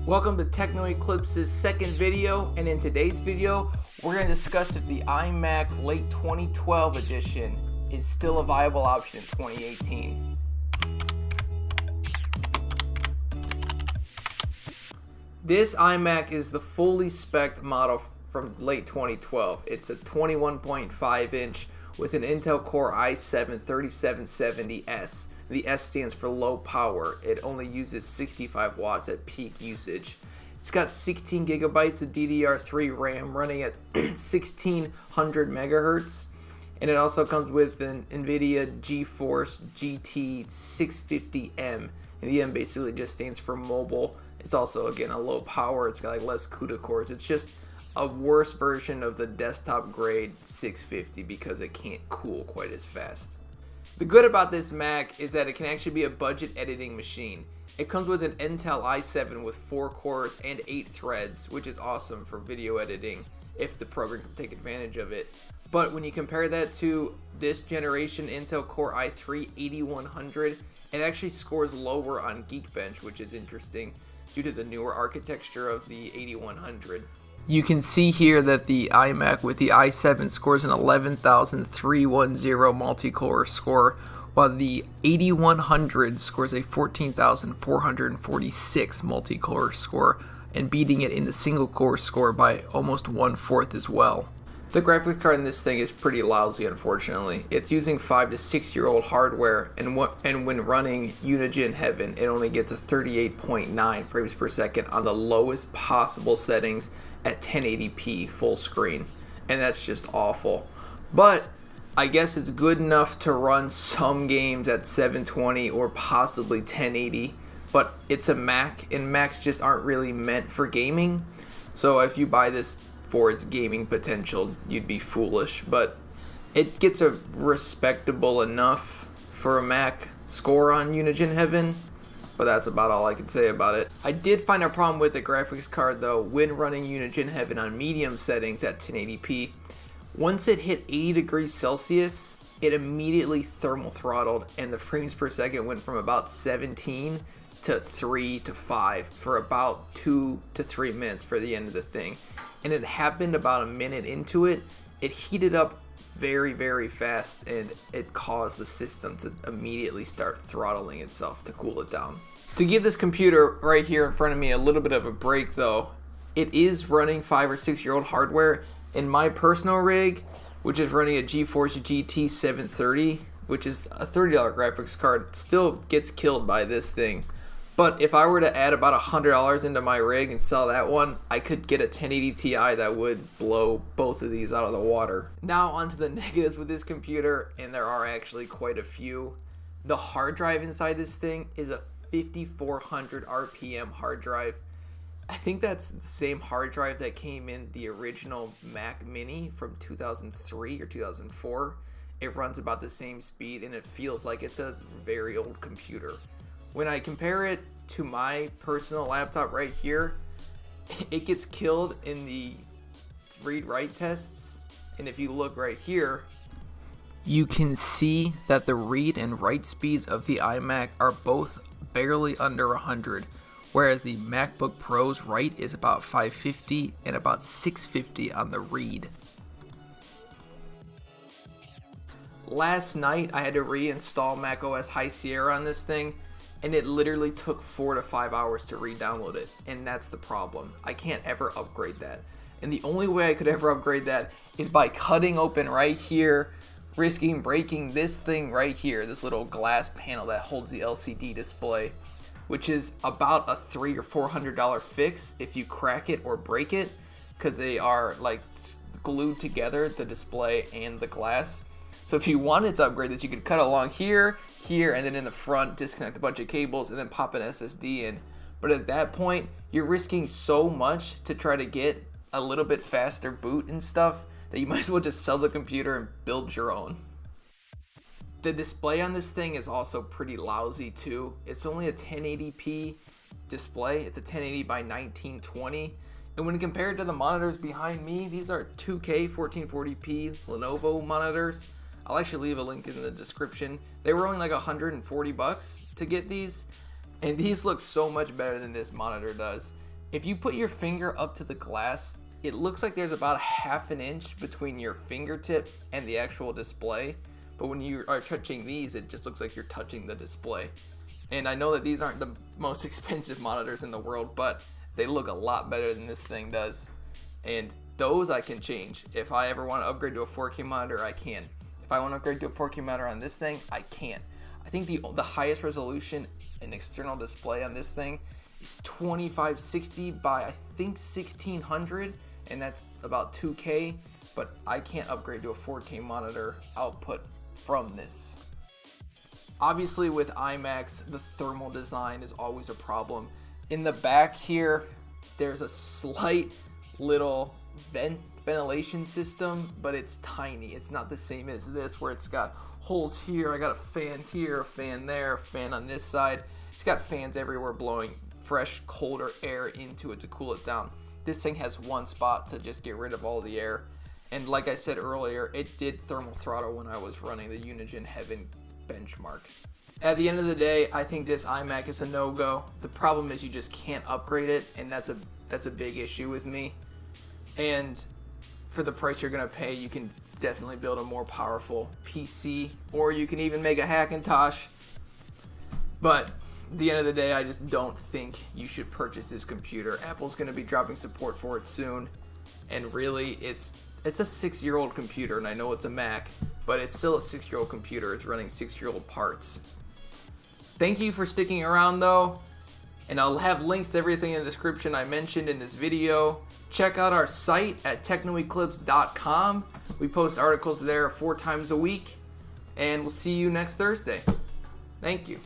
Welcome to Techno Eclipse's second video, and in today's video, we're going to discuss if the iMac late 2012 edition is still a viable option in 2018. This iMac is the fully spec'd model from late 2012. It's a 21.5 inch with an Intel Core i7-3770S. The S stands for low power. It only uses 65 watts at peak usage. It's got 16 gigabytes of DDR3 RAM running at 1600 megahertz. And it also comes with an NVIDIA GeForce GT 650M. And the M basically just stands for mobile. It's also, again, a low power. It's got like less CUDA cores. It's just a worse version of the desktop grade 650 because it can't cool quite as fast. The good about this Mac is that it can actually be a budget editing machine. It comes with an Intel i7 with 4 cores and 8 threads, which is awesome for video editing if the program can take advantage of it. But when you compare that to this generation Intel Core i3 8100, it actually scores lower on Geekbench, which is interesting due to the newer architecture of the 8100. You can see here that the iMac with the i7 scores an 11,310 multi-core score, while the 8100 scores a 14,446 multi-core score, and beating it in the single-core score by almost 1/4 as well. The graphics card in this thing is pretty lousy, unfortunately. It's using 5 to 6 year old hardware, and when running Unigine Heaven, it only gets a 38.9 frames per second on the lowest possible settings at 1080p full screen, and that's just awful. But I guess it's good enough to run some games at 720 or possibly 1080, but it's a Mac, and Macs just aren't really meant for gaming. So if you buy this for its gaming potential, you'd be foolish, but it gets a respectable enough for a Mac score on Unigine Heaven, but that's about all I can say about it. I did find a problem with the graphics card though when running Unigine Heaven on medium settings at 1080p. Once it hit 80 degrees Celsius, it immediately thermal throttled, and the frames per second went from about 17 to 3 to 5 for about 2 to 3 minutes for the end of the thing. And it happened about a minute into it. It heated up very, very fast, and it caused the system to immediately start throttling itself to cool it down. To give this computer right here in front of me a little bit of a break though, it is running 5 or 6 year old hardware. In my personal rig, which is running a GeForce GT 730, which is a $30 graphics card, still gets killed by this thing. But if I were to add about $100 into my rig and sell that one, I could get a 1080 Ti that would blow both of these out of the water. Now onto the negatives with this computer, and there are actually quite a few. The hard drive inside this thing is a 5400 RPM hard drive. I think that's the same hard drive that came in the original Mac Mini from 2003 or 2004. It runs about the same speed, and it feels like it's a very old computer. When I compare it to my personal laptop right here, it gets killed in the read-write tests. And if you look right here, you can see that the read and write speeds of the iMac are both barely under 100, whereas the MacBook Pro's write is about 550 and about 650 on the read. Last night, I had to reinstall macOS High Sierra on this thing, and it literally took 4 to 5 hours to re-download it, and that's the problem. I can't ever upgrade that. And the only way I could ever upgrade that is by cutting open right here, risking breaking this thing right here, this little glass panel that holds the LCD display, which is about a $300 or $400 fix if you crack it or break it, because they are like glued together, the display and the glass. So if you wanted to upgrade this, you could cut along here, and then in the front disconnect a bunch of cables and then pop an SSD in. But at that point, you're risking so much to try to get a little bit faster boot and stuff that you might as well just sell the computer and build your own. The display on this thing is also pretty lousy too. It's only a 1080p display. It's a 1080 by 1920. And when compared to the monitors behind me, these are 2K 1440p Lenovo monitors. I'll actually leave a link in the description. They were only like $140 to get these, and these look so much better than this monitor does. If you put your finger up to the glass, it looks like there's about ½ an inch between your fingertip and the actual display. But when you are touching these, it just looks like you're touching the display. And I know that these aren't the most expensive monitors in the world, but they look a lot better than this thing does. And those I can change. If I ever want to upgrade to a 4K monitor, I can. If I want to upgrade to a 4K monitor on this thing, I can. I think the highest resolution and external display on this thing is 2560 by I think 1600, and that's about 2K, but I can't upgrade to a 4K monitor output from this. Obviously with iMacs, the thermal design is always a problem. In the back here, there's a slight little ventilation system, but it's tiny. It's not the same as this where it's got holes here. I got a fan here, a fan there, a fan on this side. It's got fans everywhere blowing fresh, colder air into it to cool it down. This thing has one spot to just get rid of all the air. And like I said earlier, it did thermal throttle when I was running the Unigine Heaven benchmark. At the end of the day, I think this iMac is a no-go. The problem is you just can't upgrade it, and that's a big issue with me. And for the price you're gonna pay, you can definitely build a more powerful PC, or you can even make a Hackintosh. But at the end of the day, I just don't think you should purchase this computer. Apple's gonna be dropping support for it soon, and really, it's a 6-year-old computer, and I know it's a Mac, but it's still a 6-year-old computer. It's running 6-year-old parts. Thank you for sticking around though, and I'll have links to everything in the description I mentioned in this video. Check out our site at technoeclipse.com. We post articles there 4 times a week, and we'll see you next Thursday. Thank you.